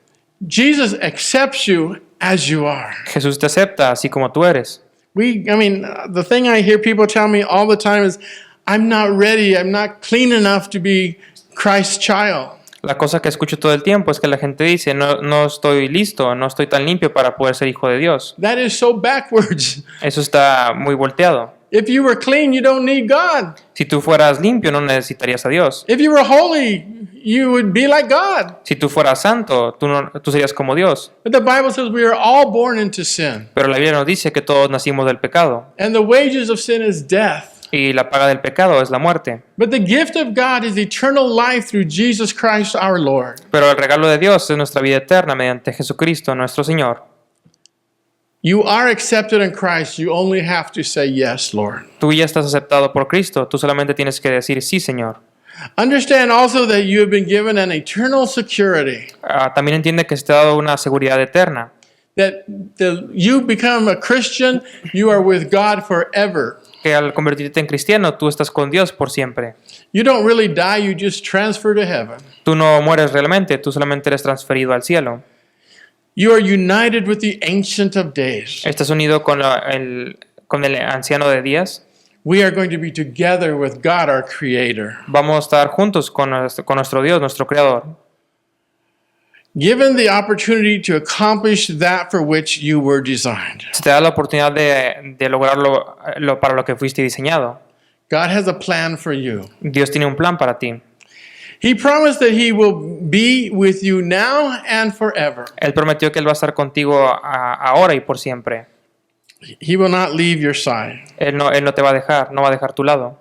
Jesus accepts you as you are. Jesús te acepta así como tú eres. The thing I hear people tell me all the time is, I'm not ready, I'm not clean enough to be Christ's child. La cosa que escucho todo el tiempo es que la gente dice, no estoy listo, no estoy tan limpio para poder ser hijo de Dios. That is so backwards. Eso está muy volteado. If you were clean, you don't need God. Si tú fueras limpio, no necesitarías a Dios. If you were holy, you would be like God. Si tú fueras santo, tú serías como Dios. But the Bible says we are all born into sin. Pero la Biblia nos dice que todos nacimos del pecado. And the wages of sin is death. Y la paga del pecado es la muerte. But the gift of God is eternal life through Jesus Christ our Lord. Pero el regalo de Dios es nuestra vida eterna mediante Jesucristo nuestro Señor. You are accepted in Christ. You only have to say yes, Lord. Tú ya estás aceptado por Cristo. Tú solamente tienes que decir sí, Señor. Understand also that you have been given an eternal security. También entiende que se te ha dado una seguridad eterna. That you become a Christian, you are with God forever. Que al convertirte en cristiano, tú estás con Dios por siempre. You don't really die, you just transfer to heaven. Tú no mueres realmente, tú solamente eres transferido al cielo. You are united with the Ancient of Days. Estás unido con el anciano de días. We are going to be together with God, our Creator. Vamos a estar juntos con nuestro Dios, nuestro Creador. Given the opportunity to accomplish that for which you were designed. Se te da la oportunidad de lograrlo para lo que fuiste diseñado. God has a plan for you. Dios tiene un plan para ti. He promised that He will be with you now and forever. Él prometió que Él va a estar contigo ahora y por siempre. He will not leave your side. Él no te va a dejar, no va a dejar tu lado.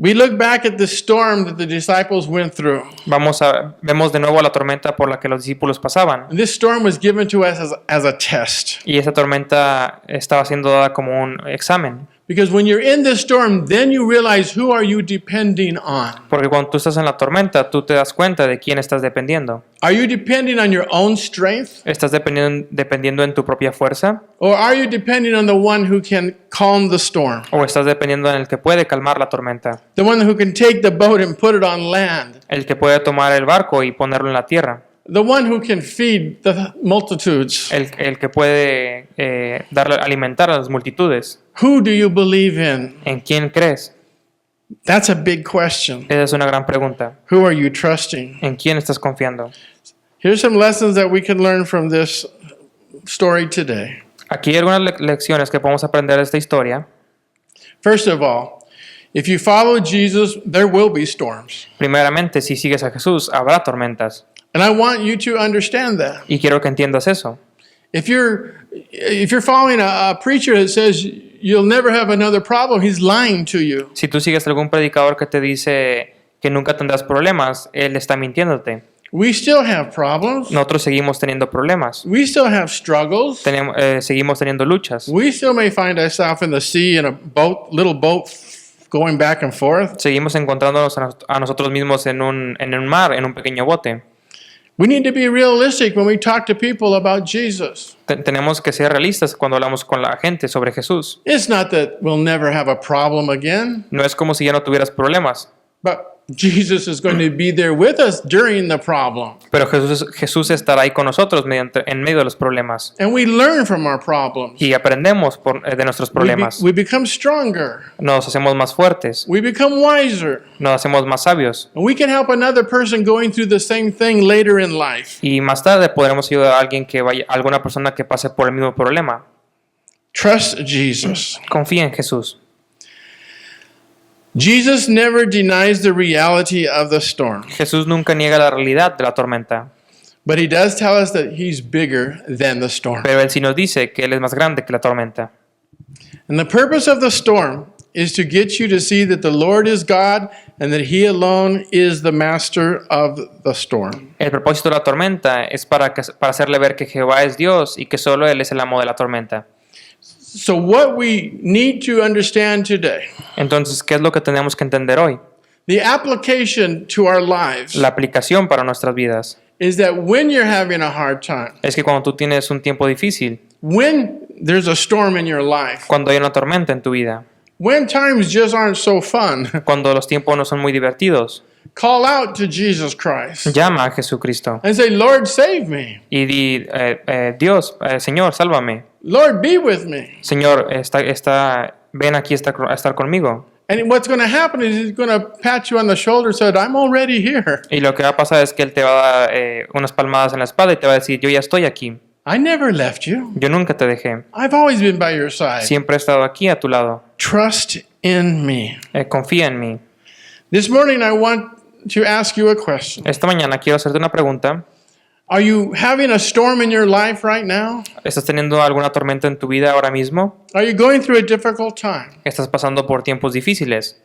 We look back at the storm that the disciples went through. Vemos de nuevo la tormenta por la que los discípulos pasaban. And this storm was given to us as a test. Y esa tormenta estaba siendo dada como un examen. Because when you're in this storm, then you realize who are you depending on. Porque cuando tú estás en la tormenta, tú te das cuenta de quién estás dependiendo. Are you depending on your own strength? ¿Estás dependiendo en tu propia fuerza? Or are you depending on the one who can calm the storm? ¿O estás dependiendo en el que puede calmar la tormenta? The one who can take the boat and put it on land? El que puede tomar el barco y ponerlo en la tierra. The one who can feed the multitudes? El que puede alimentar a las multitudes. Who do you believe in? ¿En quién crees? That's a big question. Esa es una gran pregunta. Who are you trusting? ¿En quién estás confiando? Here's some lessons that we can learn from this story today. Aquí hay algunas lecciones que podemos aprender de esta historia. First of all, if you follow Jesus, there will be storms. Primeramente, si sigues a Jesús, habrá tormentas. And I want you to understand that. Y quiero que entiendas eso. If you're following a preacher that says you'll never have another problem, he's lying to you. Si tú sigues a algún predicador que te dice que nunca tendrás problemas, él está mintiéndote. We still have problems. Nosotros seguimos teniendo problemas. We still have struggles. Seguimos teniendo luchas. We still may find ourselves in the sea in a boat, little boat going back and forth. Seguimos encontrándonos a nosotros mismos en un mar, en un pequeño bote. We need to be realistic when we talk to people about Jesus. Tenemos que ser realistas cuando hablamos con la gente sobre Jesús. It's not that we'll never have a problem again, No es como si ya no tuvieras problemas, but Jesus is going to be there with us during the problem. pero Jesús estará ahí con nosotros en medio de los problemas. And we learn from our problems. Y aprendemos de nuestros problemas. We become stronger. Nos hacemos más fuertes, We become wiser. nos hacemos más sabios. And we can help another person going through the same thing later in life. Y más tarde podremos ayudar a alguna persona que pase por el mismo problema. Trust Jesus. Confía en Jesús. Jesus never denies the reality of the storm, Jesús nunca niega la realidad de la tormenta, but he does tell us that he's bigger than the storm. pero Él sí nos dice que Él es más grande que la tormenta. And the purpose of the storm is to get you to see that the Lord is God and that he alone is the master of the storm. El propósito de la tormenta es para hacerle ver que Jehová es Dios y que solo Él es el amo de la tormenta. So what we need to understand today, Entonces, ¿qué es lo que tenemos que entender hoy? the application to our lives, La aplicación para nuestras vidas is that when you're having a hard time, es que cuando tú tienes un tiempo difícil, when there's a storm in your life, cuando hay una tormenta en tu vida, when times just aren't so fun, cuando los tiempos no son muy divertidos, call out to Jesus Christ llama a Jesucristo and say, Lord, save me. y di, Dios, Señor, sálvame. Lord, be with me. Señor, ven aquí a estar conmigo. And what's going to happen is he's going to pat you on the shoulder and say, I'm already here. Y lo que va a pasar es que Él te va a dar unas palmadas en la espalda y te va a decir, yo ya estoy aquí. I never left you. Yo nunca te dejé. I've always been by your side. Siempre he estado aquí a tu lado. Trust in me. Confía en mí. This morning I want to ask you a question. Esta mañana quiero hacerte una pregunta. Are you having a storm in your life right now? ¿Estás teniendo alguna tormenta en tu vida ahora mismo? Are you going through a difficult time? ¿Estás pasando por tiempos difíciles?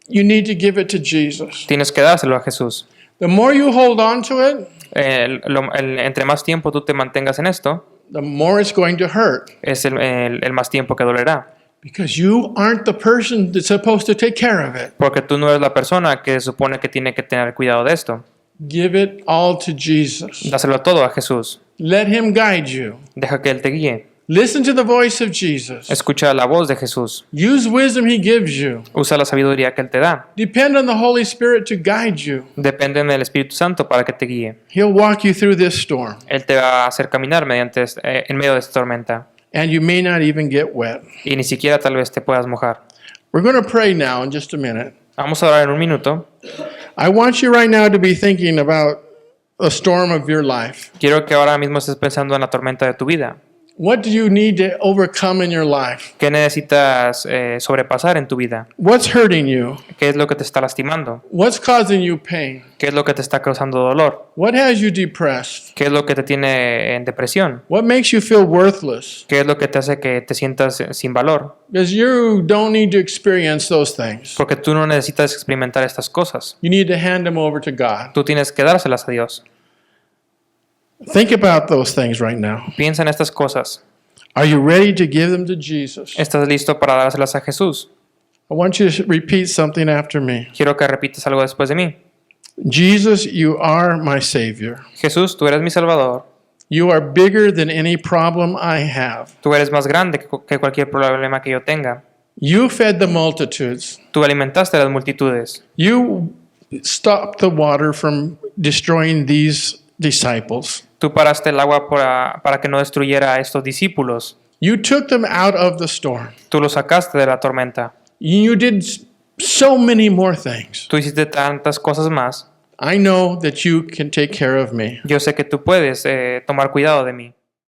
You need to give it to Jesus. Tienes que dárselo a Jesús. The more you hold on to it, Entre más tiempo tú te mantengas en esto, the more it's going to hurt. es el más tiempo que dolerá. Because you aren't the person that's supposed to take care of it. Porque tú no eres la persona que se supone que tiene que tener cuidado de esto. Give it all to Jesus. Dáselo todo a Jesús. Let him guide you. Deja que Él te guíe. Listen to the voice of Jesus. Escucha la voz de Jesús. Use wisdom he gives you. Usa la sabiduría que Él te da. Depend on the Holy Spirit to guide you. Depende del Espíritu Santo para que te guíe. He'll walk you through this storm. Él te va a hacer caminar en medio de esta tormenta. And you may not even get wet. Y ni siquiera tal vez te puedas mojar. We're going to pray now in just a minute. Vamos a orar en un minuto. I want you right now to be thinking about a storm of your life. Quiero que ahora mismo estés pensando en la tormenta de tu vida. What do you need to overcome in your life? ¿Qué necesitas sobrepasar en tu vida? What's hurting you? ¿Qué es lo que te está lastimando? What's causing you pain? ¿Qué es lo que te está causando dolor? What has you depressed? ¿Qué es lo que te tiene en depresión? What makes you feel worthless? ¿Qué es lo que te hace que te sientas sin valor? Because you don't need to experience those things. Porque tú no necesitas experimentar estas cosas. You need to hand them over to God. Tú tienes que dárselas a Dios. Think about those things right now. Piensa en estas cosas. Are you ready to give them to Jesus? ¿Estás listo para dárselas a Jesús? I want you to repeat something after me. Quiero que repitas algo después de mí. Jesus, you are my Savior. Jesús, tú eres mi Salvador. You are bigger than any problem I have. Tú eres más grande que cualquier problema que yo tenga. You fed the multitudes. Tú alimentaste a las multitudes. You stopped the water from destroying these disciples. Tú paraste el agua para que no destruyera a estos discípulos. You took them out of the storm. Tú los sacaste de la tormenta. You did so many more things. Tú hiciste tantas cosas más. I know that you can take care of me. Yo sé que tú puedes tomar cuidado de mí.